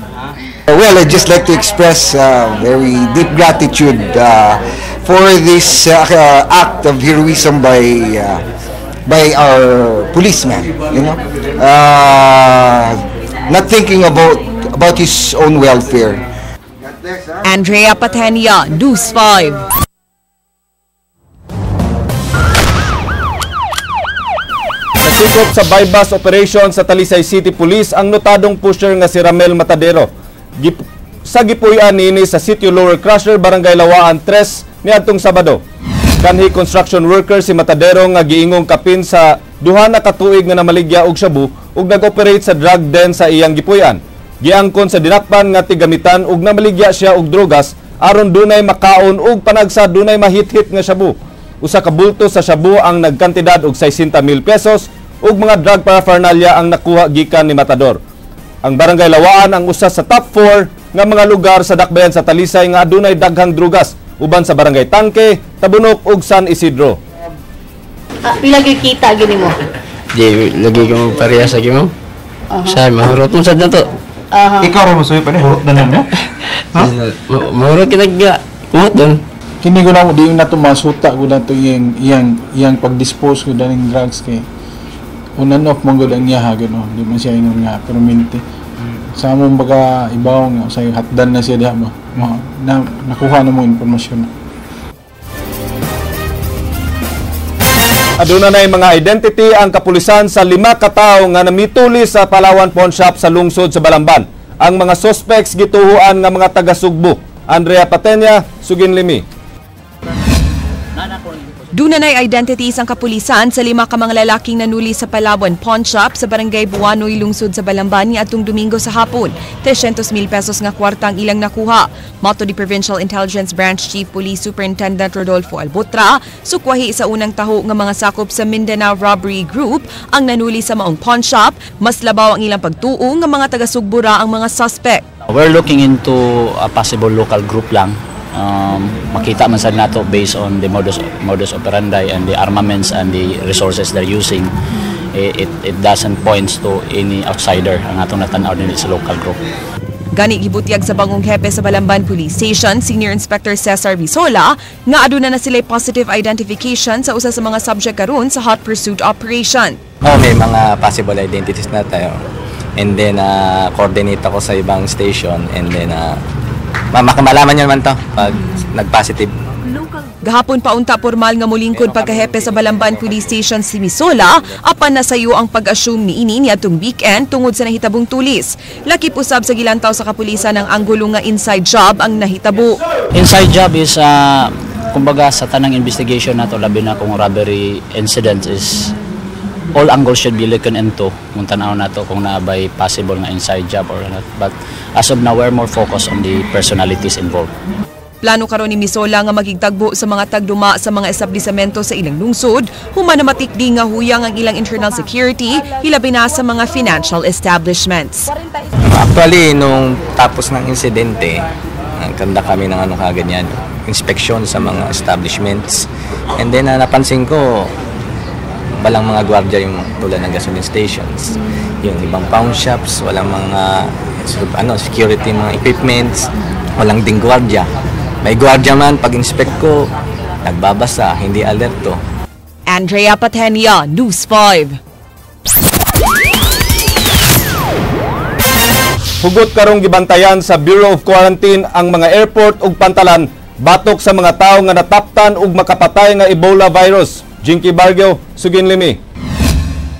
Well, I'd just like to express very deep gratitude for this act of heroism by our policeman, you know, not thinking about his own welfare. Andrea Patania, News 5. Nasikop sa bypass operation sa Talisay City Police ang notadong pusher nga si Ramel Matadero. Sa gipuy-an niini sa Sitio Lower Crusher, Barangay Lawaan 3 niadtong Sabado. Kanhi construction worker si Matadero nga giingong kapin sa duha na katuig nga namaligya og shabu ug nag-operate sa drug den sa iyang gipuy-an. Giangkon sa dinakpan nga tigamitan ug namaligya siya og drogas aron dunay makaon ug panagsa dunay mahit-hit nga shabu. Usa ka bulto sa shabu ang nagkantidad og 60,000 pesos ug mga drug paraphernalia ang nakuha gikan ni matador. Ang Barangay Lawaan ang usa sa top 4 nga mga lugar sa dakbayan sa Talisay nga adunay daghang drugas uban sa Barangay Tangke, Tabunok ug San Isidro. Pila gyud kita gini mo? Di lagi ko parehas lagi mo. Sa mahurot mo sad nato. Ikaw ra mo suy pa ni hurot na mo. Mahurot kita ga kumot don. Kini ko na mo di na to masuta ko na to iyang pag-dispose ko daning drugs kay unan off mong gud ang niya gano di man siya ingon nga permanente. Sa among baga ibaw nga sa hatdan na siya diha mo. Nakuha na mo impormasyon. Aduna na mga identity ang kapulisan sa 5 katawo nga namituli sa Palawan Pawn Shop sa lungsod sa Balamban. Ang mga suspects gituhuan nga mga taga-Sugbo. Andrea Patenya, Suginlimi. Dunay identities ang kapulisan sa 5 ka mga lalaking nanuli sa Palawan Pawn Shop sa Barangay Buanoy, lungsod sa Balamban niadtong Domingo sa hapon. 300,000 pesos nga kwarta ang ilang nakuha. Mato di Provincial Intelligence Branch Chief Police Superintendent Rodolfo Albotra, sukwahi sa unang taho nga mga sakop sa Mindanao Robbery Group ang nanuli sa maong pawn shop. Mas labaw ang ilang pagtuo nga mga taga-Sugbura ang mga suspect. We're looking into a possible local group lang. Makita man sad nato based on the modus operandi and the armaments and the resources they're using, it doesn't points to any outsider ang atong natanaw din sa local group. Gani gibutyag sa bangong hepe sa Balamban Police Station, Senior Inspector Cesar Visola, nga aduna na sila positive identification sa usa sa mga subject karon sa hot pursuit operation. May mga possible identities na tayo. And then coordinate ako sa ibang station and then malaman nyo naman to pag nag-positive. Gahapon paunta formal nga mulingkod pagkahepe sa Balamban Police Station si Misola, apan nasayo ang pag-assume ni ini niadtong weekend tungod sa nahitabong tulis. Lakip usab sa gilantaw sa kapulisan ng anggulo nga inside job ang nahitabo. Inside job is kumbaga sa tanang investigation nato labi na kung robbery incident is all angles should be looked into kung tanaw nato kung naabay possible na inside job or not. But as of now, we're more focused on the personalities involved. Plano karon ni Misola nga magigtagbo sa mga tagduma sa mga establisamento sa ilang lungsod, human na matikdi nga huyang ang ilang internal security, hilabi na sa mga financial establishments. Actually, nung tapos ng insidente, nagkanda kami ng kaganyan, inspeksyon sa mga establishments. And then napansin ko, walang mga gwardiya yung tulad ng gasoline stations. Yung ibang pawn shops, walang mga security, mga equipments, walang ding gwardiya. May gwardiya man, pag-inspect ko, nagbabasa, hindi alerto. Andrea Patenia, News 5. Hugot karong gibantayan sa Bureau of Quarantine ang mga airport ug pantalan batok sa mga tawo nga nataptan ug makapatay nga Ebola virus. Jinky Bargio, Suginlimi.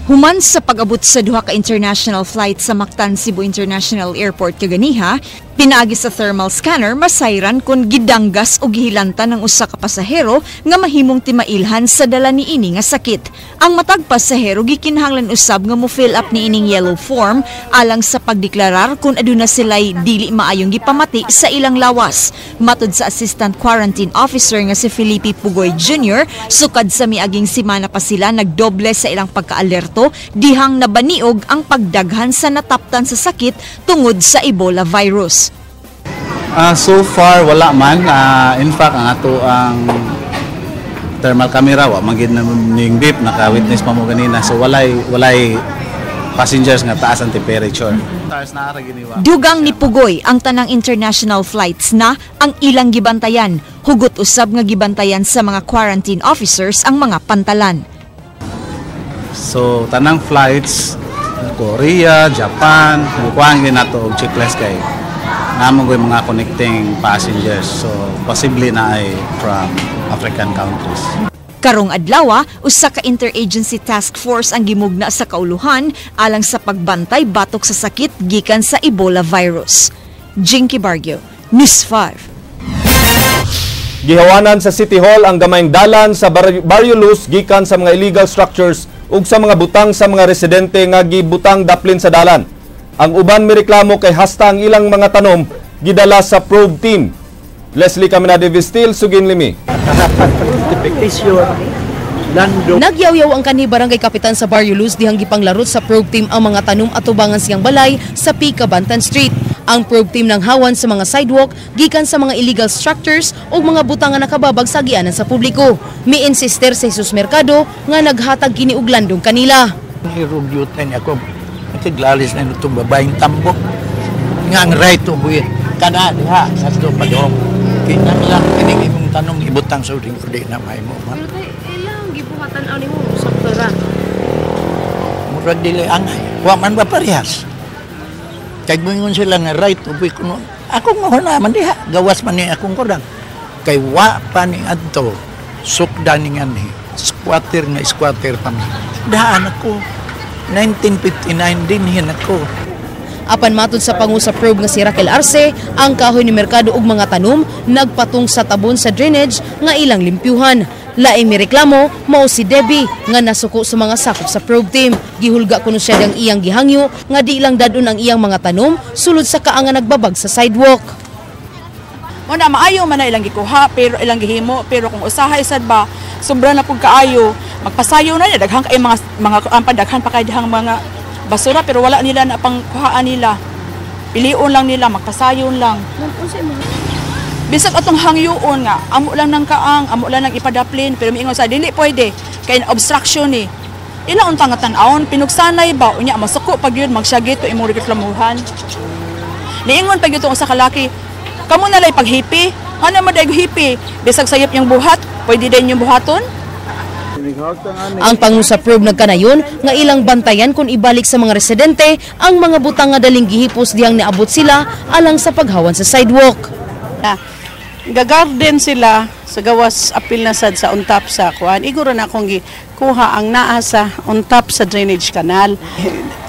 Human sa pag-abot sa duha ka international flight sa Mactan Cebu International Airport kaganiha, pinaagi sa thermal scanner masayran kung gidanggas o gihilantan ng usa ka pasahero nga mahimong timailhan sa dala ni ini nga sakit. Ang matag pasahero gikinahanglan usab nga mo fill up ni ining yellow form alang sa pagdeklarar kung aduna sila'y dili maayong gipamati sa ilang lawas. Matud sa Assistant Quarantine Officer nga si Felipe Pugoy Jr., sukad sa miaging simana pa sila nagdoble sa ilang pagka-alerto dihang nabaniog ang pagdaghan sa nataptan sa sakit tungod sa Ebola virus. So far wala man. In fact ang ato ang thermal camera wa magid na ning beep naka-witness pa mo ganina, so walay passengers nga taas ang temperature. Dugang ni Pugoy ang tanang international flights na ang ilang gibantayan. Hugot usab nga gibantayan sa mga quarantine officers ang mga pantalan. So tanang flights Korea, Japan, kuhaan gyud nato og checklist kay namo gyud mga connecting passengers, so possibly na ay from African countries. Karong adlaw, usa ka interagency task force ang gimugna sa kauluhan alang sa pagbantay batok sa sakit gikan sa Ebola virus. Jinky Bargio, News 5. Gihawanan sa City Hall ang gamayng dalan sa Barrio Luz gikan sa mga illegal structures ug sa mga butang sa mga residente nga gibutang daplin sa dalan. Ang uban mireklamo kay hasta ang ilang mga tanom gidala sa probe team. Leslie Caminade Vistil, Sugin Limi. Nagyaw-yaw ang kanhi barangay kapitan sa Barrio Luz dihang gipanglarot sa probe team ang mga tanom at tubangan siyang balay sa Pica Bantan Street. Ang probe team nang hawan sa mga sidewalk gikan sa mga illegal structures o mga butangan nakababag sa gianan sa publiko. Miinsister sa Jesus Mercado nga naghatag kini og landong kanila. Irugyutan ako naglalis na itong babaeng tambok nga ang right to buhay kana diha sa ito padong kinanglang kining imong tanong ibutang sa uling ko di na may mo man Ilang gibuhatan ani mo sa pera. murag dili angay wa man ba parehas kay moingon sila nga right to buhay kuno ako nga naman diha gawas man ni akong kodang kay wa pa ni adto sukdan ni ngani squatter pa mi daan ako 1959 din hin ako. Apan matud sa pangu sa probe nga si Raquel Arce, ang kahoy ni merkado ug mga tanom nagpatung sa tabon sa drainage nga ilang limpyuhan. Laing mireklamo mao si Debbie nga nasuko sa mga sakop sa probe team. Gihulga kuno siya dang iyang gihangyo nga di lang dadon ang iyang mga tanom sulod sa kaa nga nagbabag sa sidewalk. Mo na maayo man na ilang gikuha pero ilang gihimo pero kung usahay sad ba sobra na pud kaayo magpasayo na niya daghang kay mga daghan pa kay dihang mga basura pero wala nila na pang kuhaan nila. Piliun lang nila, magpasayon lang. Bisag atong hangyoon nga, amo lang ng kaang, amo lang ng ipadaplin, pero miingon sa dili pwede kay obstruction ni. Ila untang nga tan-awon pinugsanay ba unya masuko pag yun magsyagit to imong reklamuhan. Niingon pag yuto sa kalaki, kamo na lay paghipi. Ano man day hipi? Bisag sayop yung buhat, pwede din yung buhaton? Ang pangusa probe nagkanayon nga ilang bantayan kung ibalik sa mga residente ang mga butang nga daling gihipos diyang niabot sila alang sa paghawan sa sidewalk. Gagarden sila sa gawas apil na sad sa untap sa kuan. Iguro na akong kuha ang naa sa untap sa drainage canal.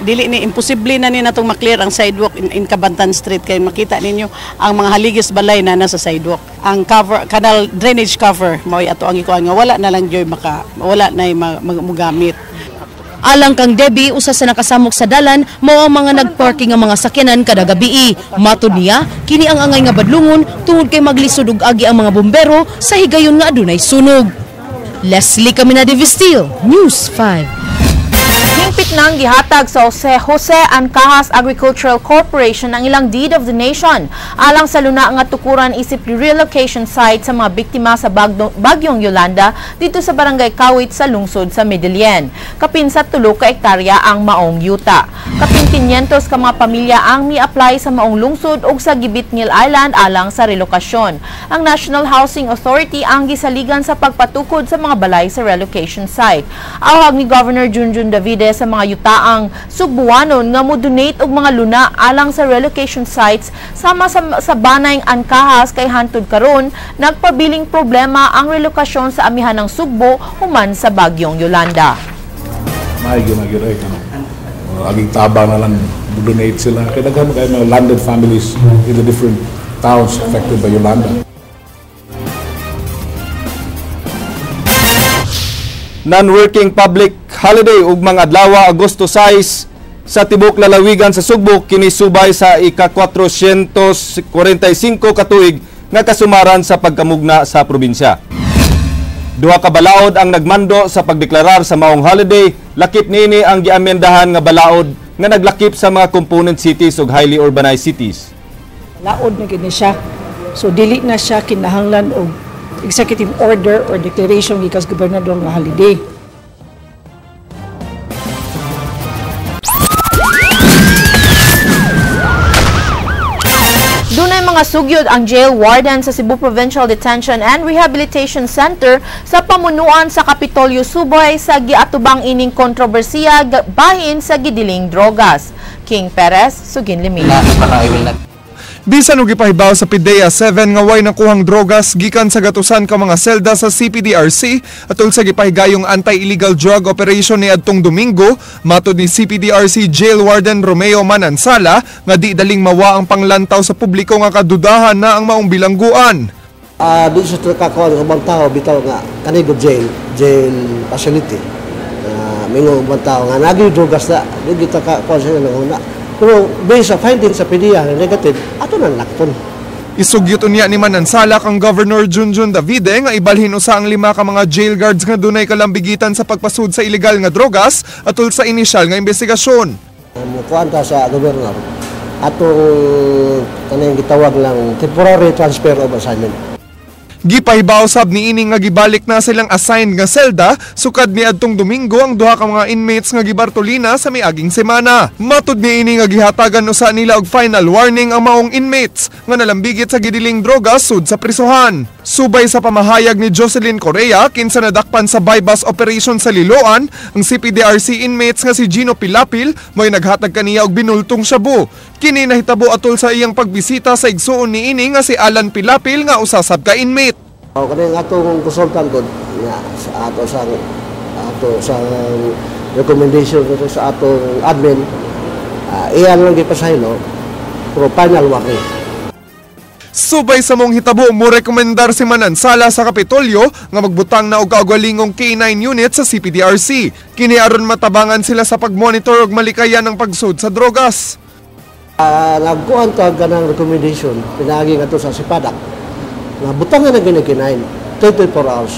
Dili ni imposible na ni natong maklear ang sidewalk in Cabantan Street kay makita ninyo ang mga haligis balay na nasa sidewalk. Ang cover canal drainage cover mao ato ang ikuan nga wala na lang joy wala na magamit. Alang kang Debbie, usa sa nakasamok sa dalan, mao ang mga nagparking nga mga sakyanan kada gabi. Matud niya, kini ang angay nga badlungon tungod kay maglisod og agi ang mga bombero sa higayon nga adunay sunog. Leslie Caminade Vistil, News 5. Hingpit nang gihatag sa Jose Ancahas Agricultural Corporation ang ilang Deed of Donation alang sa luna nga tukuran isip relocation site sa mga biktima sa bagyong Yolanda dito sa Barangay Kawit sa lungsod sa Medellin. Kapin sa 3 ka hektarya ang maong yuta. Kapin 500 ka mga pamilya ang mi-apply sa maong lungsod ug sa Gibitngil Island alang sa relokasyon. Ang National Housing Authority ang gisaligan sa pagpatukod sa mga balay sa relocation site. Awag ni Governor Junjun Davide sa mga yutaang Sugbuanon nga mo-donate og mga luna alang sa relocation sites sama sa banayng Ancahas kay hantud karon nagpabiling problema ang relokasyon sa amihan ng Sugbo human sa bagyong Yolanda. Magiray aging tabang na lang donate sila kaya daghan kay mga landed families in the different towns affected by Yolanda. Non-working public holiday ug mga adlaw Agosto 6 sa tibok lalawigan sa Sugbo kini subay sa ika-445 katuig nga kasumaran sa pagkamugna sa probinsya. Duha ka balaod ang nagmando sa pagdeklarar sa maong holiday, lakip niini ang giamendahan nga balaod nga naglakip sa mga component cities ug highly urbanized cities. Laod na gini siya. So dili na siya kinahanglan og executive order or declaration gikas gobernador nga holiday. Dunay mga sugyod ang jail warden sa Cebu Provincial Detention and Rehabilitation Center sa pamunuan sa Kapitolyo Suboy sa giatubang ining kontrobersiya bahin sa gidiling drogas. King Perez, Sugin Limi. Bisan og gipahibaw sa PIDEA 7 nga way nakuhang drogas gikan sa gatusan ka mga selda sa CPDRC atol sa gipahigayong anti-illegal drug operation ni adtong Domingo, matud ni CPDRC Jail Warden Romeo Manansala nga di daling mawa ang panglantaw sa publiko nga kadudahan na ang maong bilangguan. Dito sa kakawal ng ubang tao bitaw nga kanigo jail facility. mingo ang tao nga naging drugas na, hindi kita ka-consider ng una. Pero based sa findings sa PDEA na negative, ato nang lakton. Isugyot unya ni Manansala kang Governor Junjun Davide nga ibalhin usa ang 5 ka mga jail guards nga dunay kalambigitan sa pagpasud sa ilegal nga drogas atol sa inisyal nga investigasyon. Mukuan ta sa gobernador atong kanang gitawag lang temporary transfer of assignment. Gipahibaw sab ni ining nga gibalik na silang assigned nga selda sukad ni adtong Domingo ang 2 ka mga inmates nga gibartolina sa miaging semana. Matud ni ini nga gihatagan usa nila og final warning ang maong inmates nga nalambigit sa gidiling droga sud sa prisuhan. Subay sa pamahayag ni Jocelyn Correa kinsa nadakpan sa bypass operation sa Liloan, ang CPDRC inmates nga si Gino Pilapil mo'y naghatag kaniya og binultong shabu. Kini nahitabo atol sa iyang pagbisita sa igsuon ni ini nga si Alan Pilapil nga usa sab ka inmate. Kanang atong consultant ko nga sa ato sa recommendation sa atong admin, iyan lang gipasaylo pero final warning. Subay sa mong hitabo mo rekomendar si Manansala sa Kapitolyo nga magbutang na og kaugwalingong K9 unit sa CPDRC. Kini aron matabangan sila sa pagmonitor og malikayan ng pagsud sa drogas. Nagkuhan ta ganang recommendation pinagi nga to sa Sipadak. Nga butangan na ginaginain 24 hours.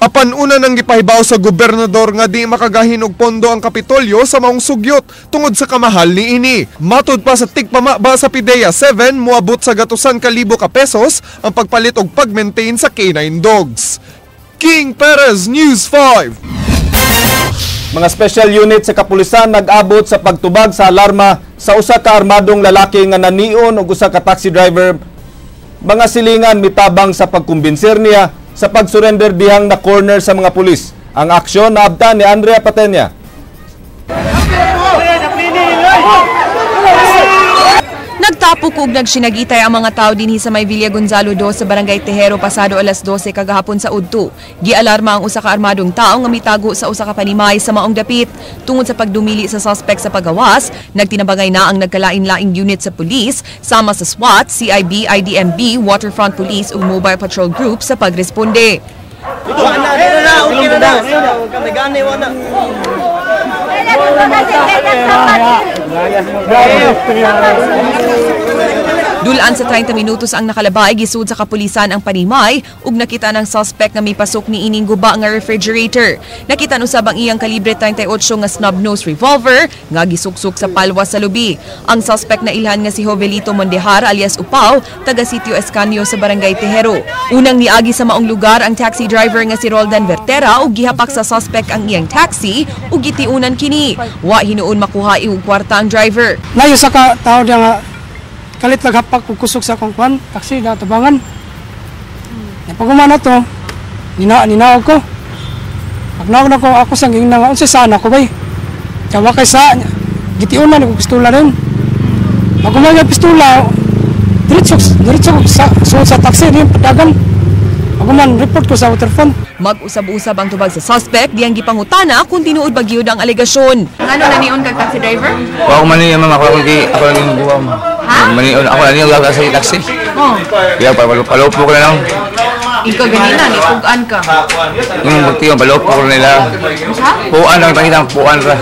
Apan una nang gipahibaw sa gobernador nga di makagahin og pondo ang Kapitolyo sa maong sugyot tungod sa kamahal ni ini. Matud pa sa tigpamaba sa PDEA 7 moabot sa gatusan ka libo ka pesos ang pagpalit og pag-maintain sa K9 dogs. King Perez, News 5. Mga special unit sa kapulisan nag-abot sa pagtubag sa alarma sa usa ka armadong lalaki nga nanion og usa ka taxi driver. Mga silingan mitabang sa pagkumbinser niya sa pag-surrender dihang na corner sa mga pulis. Ang aksyon naabtan ni Andrea Patenya. Nagtapok ug nagsinagitay ang mga tao dinhi sa may Villa Gonzalo 2 sa Barangay Tejero pasado alas 12 kagahapon sa udto. Gialarma ang usa ka armadong tao nga mitago sa usa ka panimay sa maong dapit. Tungod sa pagdumili sa suspect sa pagawas, nagtinabangay na ang nagkalain-laing unit sa pulis sama sa SWAT, CIB, IDMB, Waterfront Police ug Mobile Patrol Group sa pagresponde. Dulaan sa 30 minutos ang nakalabay, gisud sa kapulisan ang panimay ug nakita ng suspect nga mipasok ni ining guba nga refrigerator. Nakita usab ang iyang kalibre 38 nga snub-nose revolver nga gisuksok sa palwa sa lubi. Ang suspect na ilhan nga si Jovelito Mondehar alias Upaw, taga Sitio Escanio sa Barangay Tejero. Unang niagi sa maong lugar ang taxi driver nga si Roldan Vertera ug gihapak sa suspect ang iyang taxi ug gitiunan kini. Wa hinuon makuha og kwarta ang driver. Layo sa ka tao dia nga kalit naghapak og kusog sa akong kwan, taxi na tabangan. Pagumana to, ninaog ko. Pagnaog na ko ako sang ginang unsa sana ko bay. Kawa kay sa gitiunan ko pistola rin. Pagumana pistola, diretso sa taxi ni padagan. Paguman report ko sa Waterfront. Mag-usab-usab ang tubag sa suspect diyang gipangutana kung tinuod ba gyud ang alegasyon. Ngano na niyon kag taxi driver? Ako man niya mama ako lang buwam. Manion ako lang niya sa taxi. Oh. Kaya palupo ko na lang. Ikaw ganina ni pugan ka. Yung pagtiyo palupo ko nila. Puan lang tangitang puan ra.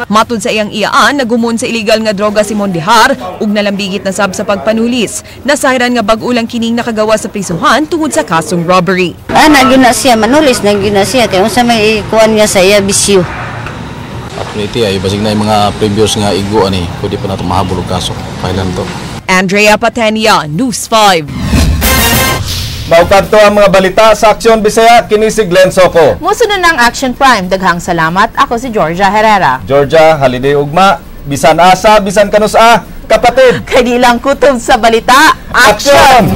Matud sa iyang iyaan, nagumon sa illegal nga droga si Mondehar ug nalambigit na sab sa pagpanulis. Nasahiran nga bag-ulang kining nakagawa sa prisuhan tungod sa kasong robbery. Nagyuna siya manulis, nagyuna siya kay unsa may kuan niya sa iya bisyo. Iti ay basig na yung mga previous nga igo ani, pwede pa nato mahabol og kaso. Kailan to? Andrea Patenya, News 5. Maukad to ang mga balita sa Aksyon Bisaya, kini si Glenn Soco. Musunod ng Action Prime, daghang salamat. Ako si Georgia Herrera. Georgia, haliday ugma, bisan asa, bisan kanus kapatid. Kay di lang kutob sa balita, Action!